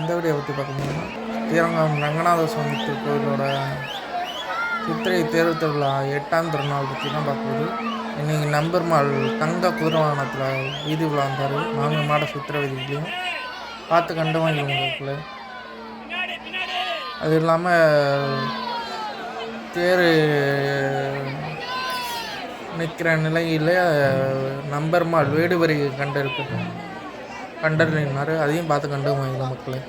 இந்த வீடியோ பற்றி பார்க்க முடியுமா? ஸ்ரீரங்கம் ரங்கநாத சுவாமி கோயிலோட சித்திரை தேர் திருவிழா 8ஆம் திருநாள் பற்றி தான் பார்க்குறது. இன்றைக்கி நம்பெருமாள் தங்க குதிரை வாகனத்தில் வீதி விழா வந்தார். 4 மாட சித்திரை வீதியிலையும் பார்த்து கண்டு வாங்கிடுவோம். அது இல்லாமல் தேர் நிற்கிற நிலையில் நம்பெருமாள் வேடுவரி கண்டறினார். அதையும் பார்த்து கண்டு வாங்கிடும் மக்களே.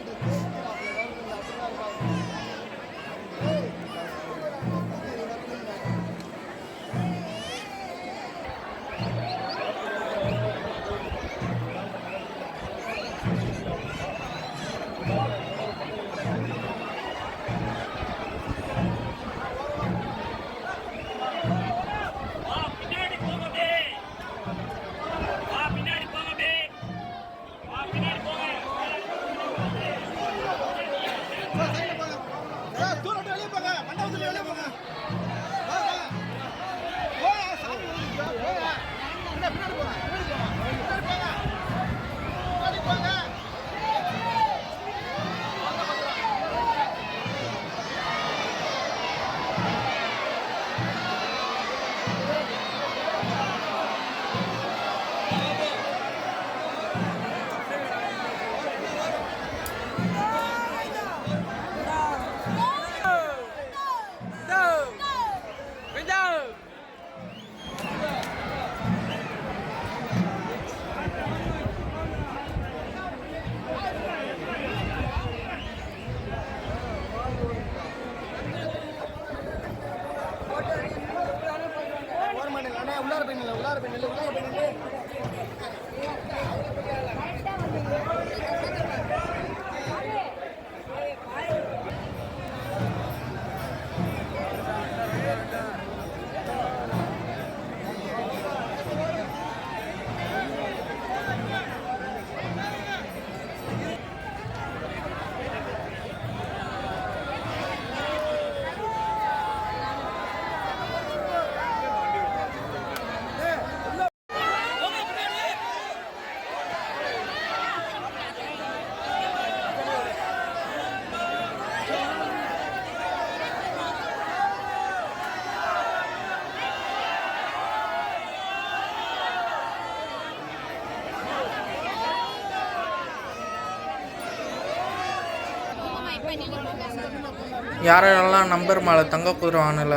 யாரெல்லாம் நம்பெருமாளை தங்க குதிரை வாகனில்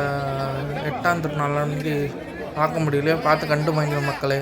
8ஆம் திருநாள் அன்றைக்கி பார்க்க முடியலையோ பார்த்து கண்டு வாங்கிடும் மக்களே.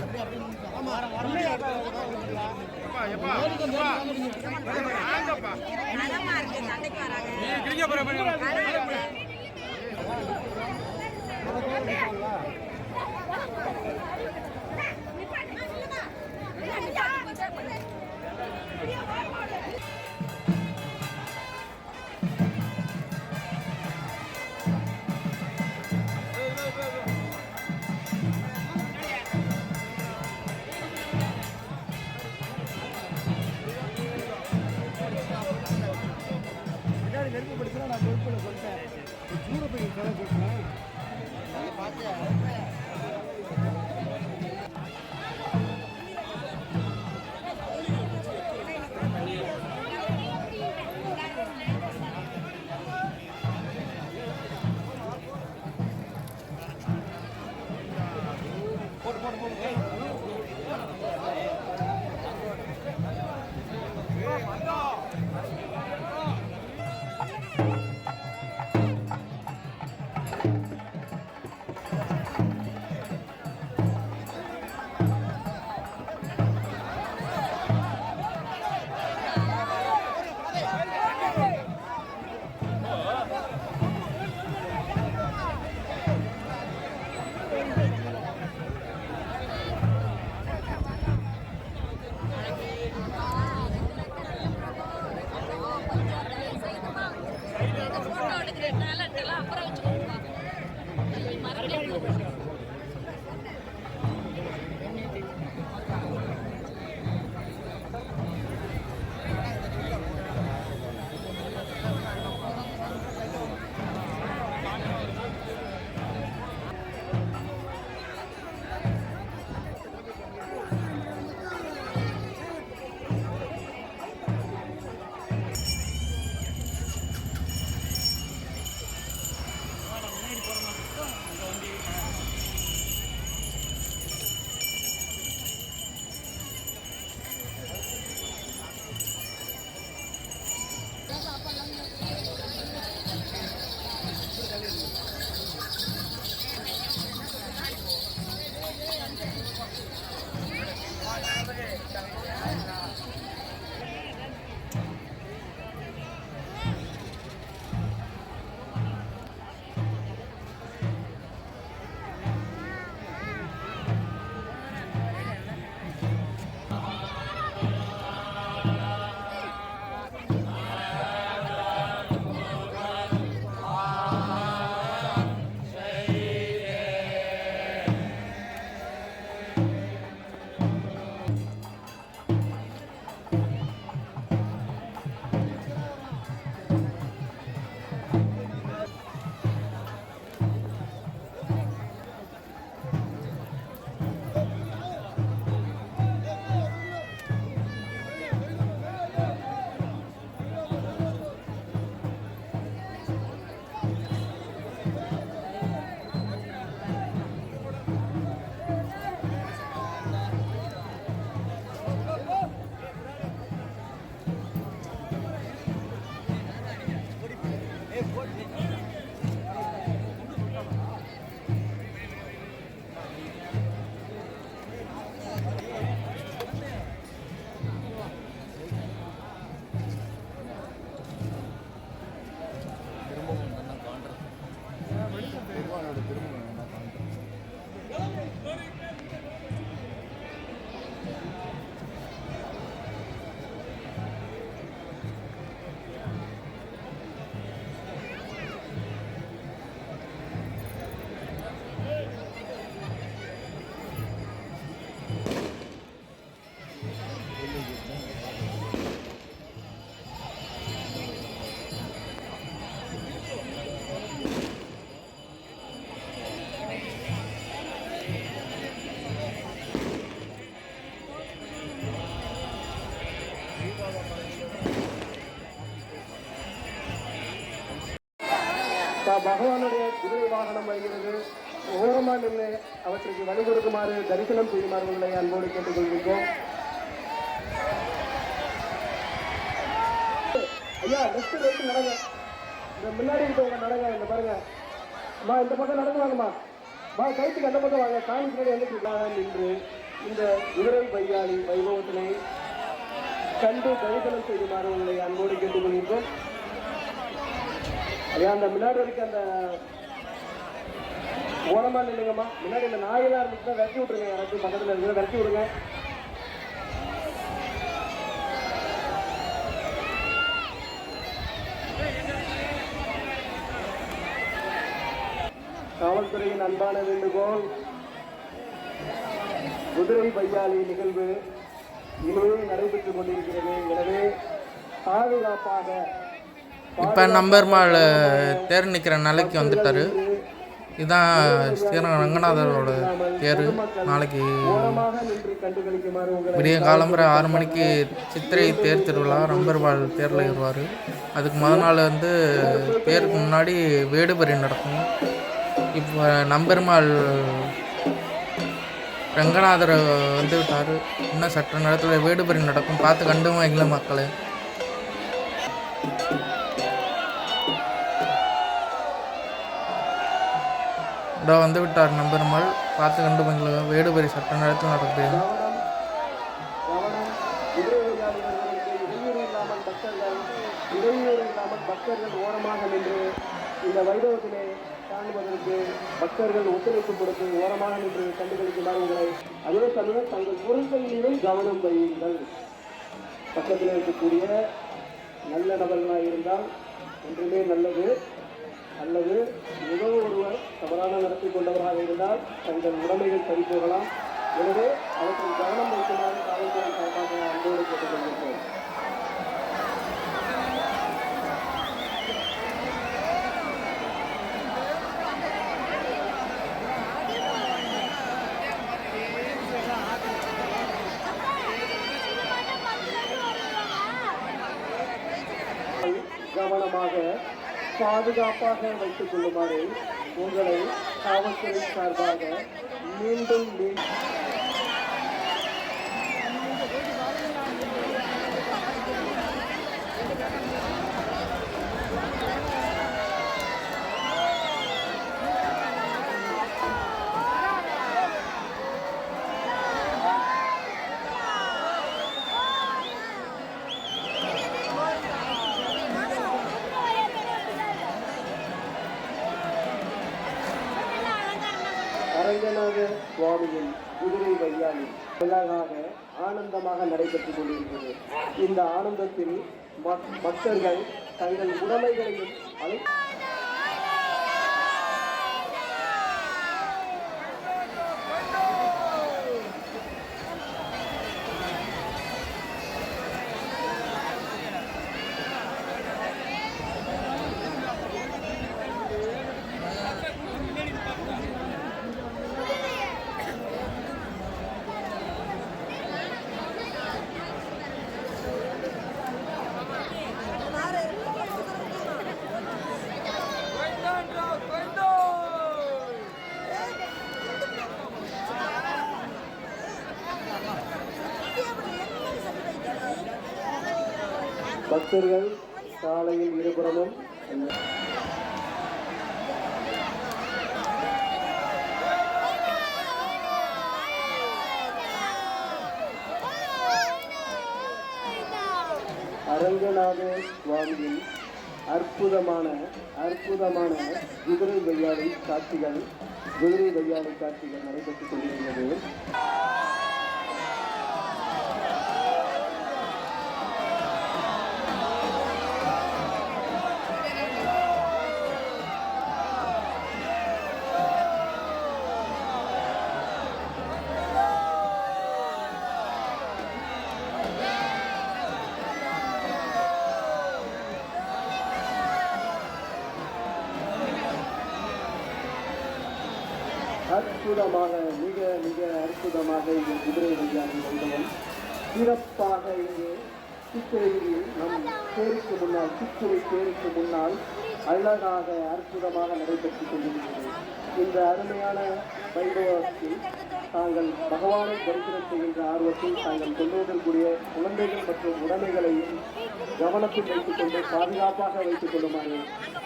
பகவானுடைய குதிரை வாகனம் வருகிறது. ஓரமாக நின்று அவற்றுக்கு வழி கொடுக்குமாறு தரிசனம் செய்யுமாறு உங்களை அன்போடு கேட்டுக்கொள்கின்றோம். ஐயா நெக்ஸ்ட் நடங்க, இந்த முன்னாடி இருக்கவங்க நடங்க, இந்த பாருங்க அம்மா, இந்த பக்கம் நடந்து வாங்கம்மா, கைத்துக்கு அந்த பக்கம் வாங்க. சாமி பின்னாடி வந்து நின்று இந்த குதிரை பையாளி வைபவத்தினை கண்டு தரிசனம் செய்யுமாறு உங்களை அன்போடு கேட்டுக்கொள்கின்றோம். ஐயா அந்த முன்னாடி வரைக்கும் அந்த ஓரமா நில்லுங்கம்மா. முன்னாடி இந்த நாயெல்லாம் இருந்துச்சுன்னா விரட்டி விட்டுருங்க, யாராச்சும் பக்கத்தில் இருக்கிற விரட்டி விடுங்க. காவல்துறையின் அன்பான வேண்டுகோள், குதிரை பையாளி நிகழ்வு இனிமே நடைபெற்றுக் கொண்டிருக்கிறது. எனவே பாதுகாப்பாக இப்போ நம்பெருமாள் தேர் நிற்கிற நிலைக்கு வந்துட்டாரு. இதுதான் ஸ்ரீரங்கம் ரங்கநாதரோட தேர். நாளைக்கு விடிய காலம்புற 6 மணிக்கு சித்திரை தேர் திருவிழா. நம்பெருமாள் தேரில் ஏறுவார். அதுக்கு முதல் நாள் வந்து தேருக்கு முன்னாடி வேடுபறி நடக்கும். இப்போ நம்பெருமாள் ரங்கநாதர் வந்து விட்டார். இன்னும் சற்று நேரத்தில் வேடுபறி நடக்கும். பார்த்து கண்டு வாங்கல மக்களே. இதோ வந்து விட்டார் நம்பெருமாள். பார்த்து கண்டு வாங்கல. வேடுபறி சற்று நேரத்தில் நடக்குது. பக்தர்கள் ஓரமாக நின்று இந்த வைபவத்திலே காணுவதற்கு பக்தர்கள் ஒத்துழைப்பு கொடுத்து ஓரமாக நின்று கண்டுகளிக்குமாறு உங்களை, அதே சமயம் தங்கள் பொருட்களிலும் கவனம் வையுங்கள். பக்கத்தில் இருக்கக்கூடிய நல்ல நபர்களாக இருந்தால் ஒன்றுமே நல்லது, அல்லது ஏதோ ஒருவர் தவறான நடத்தி கொண்டவராக இருந்தால் தங்கள் உடைமைகள் சரிபோகலாம். எனவே அவற்றில் கவனம் வைக்குமாறு காவல்துறை சார்பாக அன்போடு கேட்டுக்கொள்கின்றோம். கவனமாக பாதுகாப்பாக வைத்துக் கொள்ளுமாறு உங்களை காவல்துறை சார்பாக மீண்டும் அரங்கநாத சுவாமியின் குதிரை வையாளி அழகாக ஆனந்தமாக நடைபெற்றுக் கொண்டிருக்கிறது. இந்த ஆனந்தத்தில் பக்தர்கள் தங்கள் உடைமைகளையும் பக்தர்கள் சாலையில் இருபுறமும் அரங்கநாத சுவாமியின் அற்புதமான குதிரை வையாளி காட்சிகள் நடைபெற்றுக் கொண்டிருக்கிறது. அற்புதமாக மிக மிக அற்புதமாக இந்த குதிரை வையாளி வைபவம் சிறப்பாக இங்கே சித்திரையில் நம் தேருக்கு முன்னால் அழகாக அற்புதமாக நடைபெற்றுக் கொண்டிருக்கிறது. இந்த அருமையான வைபவத்தில் தாங்கள் பகவானை தரிசனம் செய்கின்ற ஆர்வத்தில் தாங்கள் கொண்டு வந்திருக்கூடிய குழந்தைகள் மற்றும் உடைமைகளையும் கவனத்தில் வைத்துக் கொண்டு பாதுகாப்பாக வைத்துக் கொள்ளுமாறு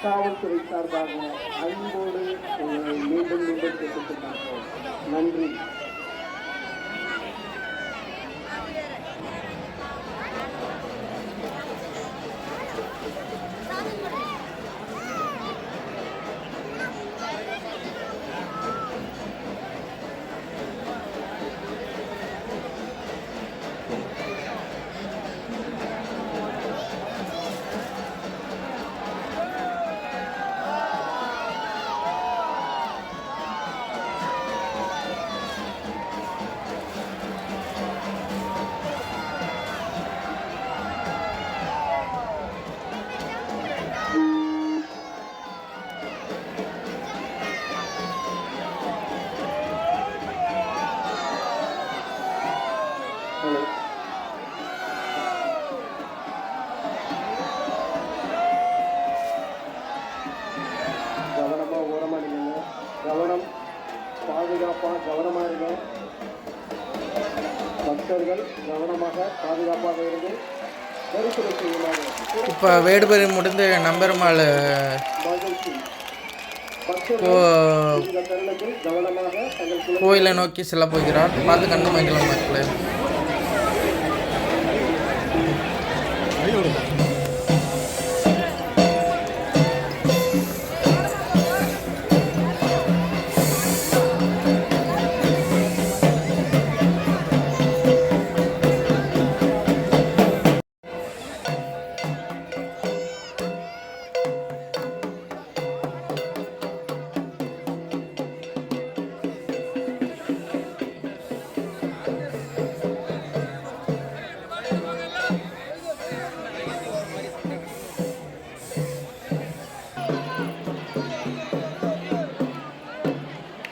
காவல்துறை சார்பாக அன்போடு உங்களை மீண்டும் மீண்டும் கேட்டுக்கொண்டார்கள். நன்றி. கவனமா ஓரமா நில்லுங்க. கவனம், பாதுகாப்பா கவனமா இருங்க. பக்தர்கள் கவனமாக பாதுகாப்பாக இருந்து தரிசனம் செய்யுமாறு இப்போ வேடுபறி முடிந்து நம்பெருமாள் மகிழ்ச்சி. பக்தர்கள் இந்த தருணத்தில் கவனமாக தங்கள் கோயிலை நோக்கி செல்ல போகிறார். பார்த்து கண்டு மகிழலாம் மக்களே.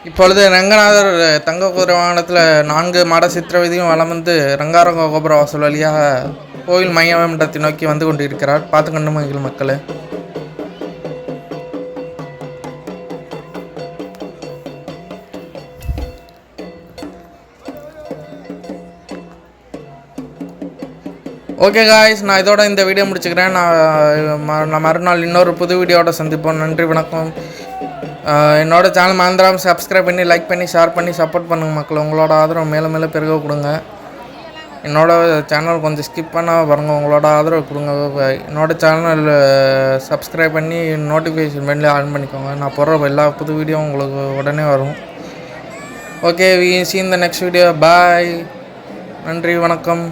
இப்பொழுது ரங்கநாதர் தங்க குதிரை வாகனத்தில் 4 மாட சித்திரவீதியும் வலம் வந்து ரங்காரங்க கோபுர வாசல் வழியாக கோயில் மையமண்டத்தை நோக்கி வந்து கொண்டிருக்கிறார். பார்த்து கண்டு மகிழ் மக்களே. ஓகே காய்ஸ், நான் இதோட இந்த வீடியோ முடிச்சுக்கிறேன். நான் மறுநாள் இன்னொரு புது வீடியோட சந்திப்போம். நன்றி, வணக்கம். என்னோட சேனல் மறந்துடாமல் சப்ஸ்கிரைப் பண்ணி, லைக் பண்ணி, ஷேர் பண்ணி சப்போர்ட் பண்ணுங்கள் மக்கள். உங்களோட ஆதரவு மேலே மேலே பெருக கொடுங்க. என்னோட சேனல் கொஞ்சம் ஸ்கிப் பண்ணால் பாருங்கள். உங்களோட ஆதரவு கொடுங்க. என்னோட சேனல் சப்ஸ்கிரைப் பண்ணி நோட்டிஃபிகேஷன் பண்ணி ஆன் பண்ணிக்கோங்க. நான் போடுற எல்லா புது வீடியோ உங்களுக்கு உடனே வரும். Okay, we see in the next video. Bye. நன்றி, வணக்கம்.